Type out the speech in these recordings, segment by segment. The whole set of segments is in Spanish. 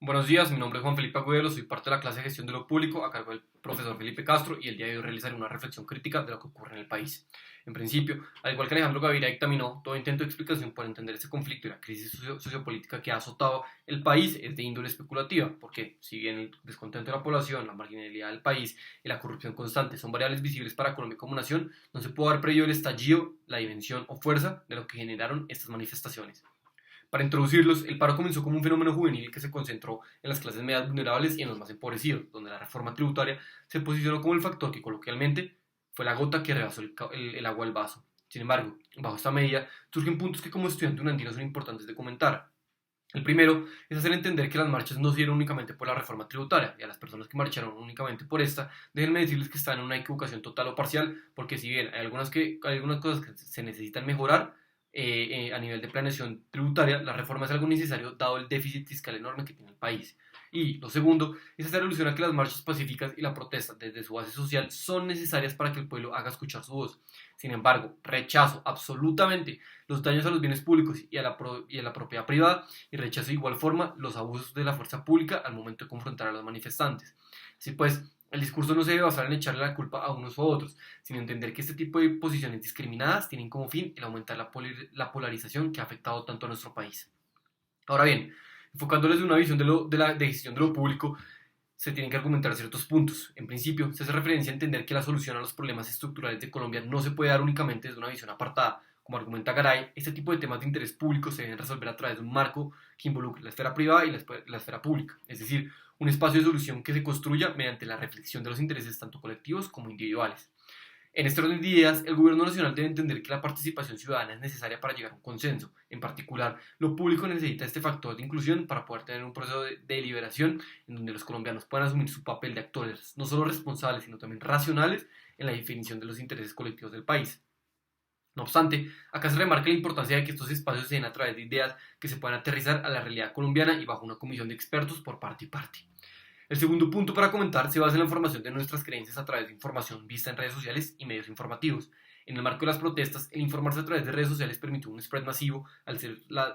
Buenos días, mi nombre es Juan Felipe Agudelo, soy parte de la clase de gestión de lo público a cargo del profesor Felipe Castro y el día de hoy realizaré una reflexión crítica de lo que ocurre en el país. En principio, al igual que Alejandro Gaviria dictaminó, todo intento de explicación para entender este conflicto y la crisis sociopolítica que ha azotado el país es de índole especulativa, porque si bien el descontento de la población, la marginalidad del país y la corrupción constante son variables visibles para Colombia como nación, no se puede haber previsto el estallido, la dimensión o fuerza de lo que generaron estas manifestaciones. Para introducirlos, el paro comenzó como un fenómeno juvenil que se concentró en las clases medias vulnerables y en los más empobrecidos, donde la reforma tributaria se posicionó como el factor que coloquialmente fue la gota que rebasó el agua al vaso. Sin embargo, bajo esta medida surgen puntos que como estudiante unandino son importantes de comentar. El primero es hacer entender que las marchas no se dieron únicamente por la reforma tributaria, y a las personas que marcharon únicamente por esta, déjenme decirles que están en una equivocación total o parcial, porque si bien hay algunas cosas que se necesitan mejorar, a nivel de planeación tributaria, la reforma es algo necesario dado el déficit fiscal enorme que tiene el país. Y lo segundo es hacer alusión a que las marchas pacíficas y la protesta desde su base social son necesarias para que el pueblo haga escuchar su voz. Sin embargo, rechazo absolutamente los daños a los bienes públicos y a la propiedad privada y rechazo de igual forma los abusos de la fuerza pública al momento de confrontar a los manifestantes. Así pues, el discurso no se debe basar en echarle la culpa a unos u otros, sino entender que este tipo de posiciones discriminadas tienen como fin el aumentar la polarización que ha afectado tanto a nuestro país. Ahora bien, enfocándoles de una visión de gestión de lo público, se tienen que argumentar ciertos puntos. En principio, se hace referencia a entender que la solución a los problemas estructurales de Colombia no se puede dar únicamente desde una visión apartada. Como argumenta Garay, este tipo de temas de interés público se deben resolver a través de un marco que involucre la esfera privada y la esfera pública, es decir, un espacio de solución que se construya mediante la reflexión de los intereses tanto colectivos como individuales. En este orden de ideas, el gobierno nacional debe entender que la participación ciudadana es necesaria para llegar a un consenso. En particular, lo público necesita este factor de inclusión para poder tener un proceso de deliberación en donde los colombianos puedan asumir su papel de actores no solo responsables, sino también racionales en la definición de los intereses colectivos del país. No obstante, acá se remarca la importancia de que estos espacios se den a través de ideas que se puedan aterrizar a la realidad colombiana y bajo una comisión de expertos por parte y parte. El segundo punto para comentar se basa en la formación de nuestras creencias a través de información vista en redes sociales y medios informativos. En el marco de las protestas, el informarse a través de redes sociales permitió un spread masivo,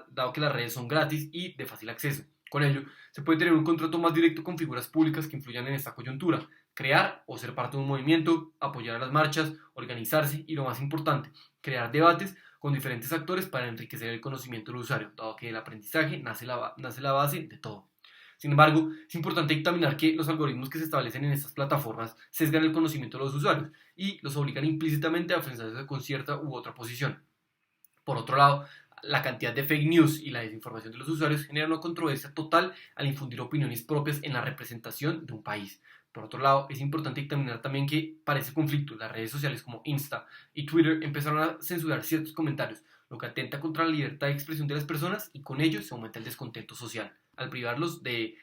dado que las redes son gratis y de fácil acceso. Con ello, se puede tener un contrato más directo con figuras públicas que influyan en esta coyuntura, crear o ser parte de un movimiento, apoyar a las marchas, organizarse y, lo más importante, crear debates con diferentes actores para enriquecer el conocimiento del usuario, dado que el aprendizaje nace la base de todo. Sin embargo, es importante dictaminar que los algoritmos que se establecen en estas plataformas sesgan el conocimiento de los usuarios y los obligan implícitamente a enfrentarse con cierta u otra posición. Por otro lado, la cantidad de fake news y la desinformación de los usuarios genera una controversia total al infundir opiniones propias en la representación de un país. Por otro lado, es importante dictaminar también que para ese conflicto las redes sociales como Insta y Twitter empezaron a censurar ciertos comentarios, lo que atenta contra la libertad de expresión de las personas y con ello se aumenta el descontento social, al privarlos de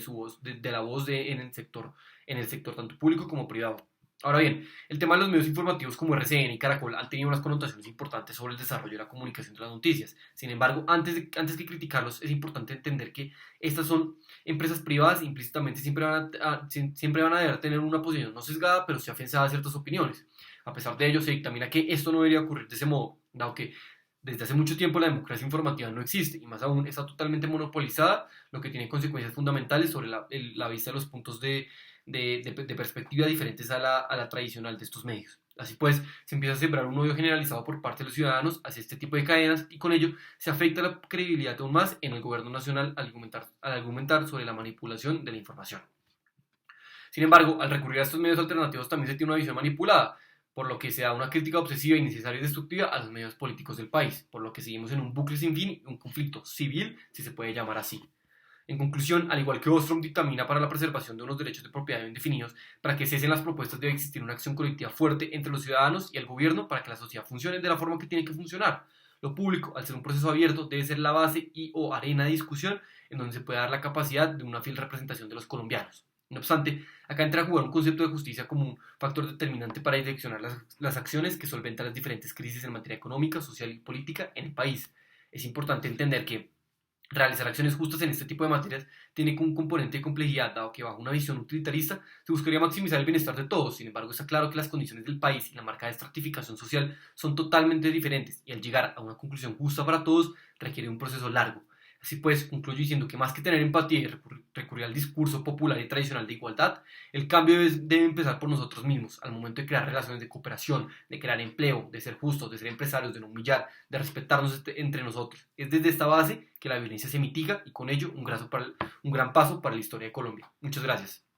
su voz, de la voz en el sector tanto público como privado. Ahora bien, el tema de los medios informativos como RCN y Caracol han tenido unas connotaciones importantes sobre el desarrollo de la comunicación de las noticias. Sin embargo, antes que criticarlos, es importante entender que estas son empresas privadas e implícitamente siempre van a deber tener una posición no sesgada, pero sí afianzada a ciertas opiniones. A pesar de ello, se dictamina que esto no debería ocurrir de ese modo, dado que desde hace mucho tiempo la democracia informativa no existe y más aún está totalmente monopolizada, lo que tiene consecuencias fundamentales sobre la vista de los puntos de perspectiva diferentes a la tradicional de estos medios. Así pues, se empieza a sembrar un odio generalizado por parte de los ciudadanos hacia este tipo de cadenas y con ello se afecta la credibilidad aún más en el gobierno nacional al argumentar sobre la manipulación de la información. Sin embargo, al recurrir a estos medios alternativos también se tiene una visión manipulada, por lo que se da una crítica obsesiva, innecesaria y destructiva a los medios políticos del país, por lo que seguimos en un bucle sin fin, un conflicto civil, si se puede llamar así. En conclusión, al igual que Ostrom dictamina para la preservación de unos derechos de propiedad indefinidos, para que cesen las propuestas debe existir una acción colectiva fuerte entre los ciudadanos y el gobierno para que la sociedad funcione de la forma que tiene que funcionar. Lo público, al ser un proceso abierto, debe ser la base y o arena de discusión en donde se pueda dar la capacidad de una fiel representación de los colombianos. No obstante, acá entra a jugar un concepto de justicia como un factor determinante para direccionar las acciones que solventan las diferentes crisis en materia económica, social y política en el país. Es importante entender que realizar acciones justas en este tipo de materias tiene un componente de complejidad, dado que bajo una visión utilitarista se buscaría maximizar el bienestar de todos. Sin embargo, está claro que las condiciones del país y la marca de estratificación social son totalmente diferentes y al llegar a una conclusión justa para todos requiere un proceso largo. Así pues, concluyo diciendo que más que tener empatía y recurrir al discurso popular y tradicional de igualdad, el cambio debe empezar por nosotros mismos, al momento de crear relaciones de cooperación, de crear empleo, de ser justos, de ser empresarios, de no humillar, de respetarnos entre nosotros. Es desde esta base que la violencia se mitiga y con ello un gran paso para la historia de Colombia. Muchas gracias.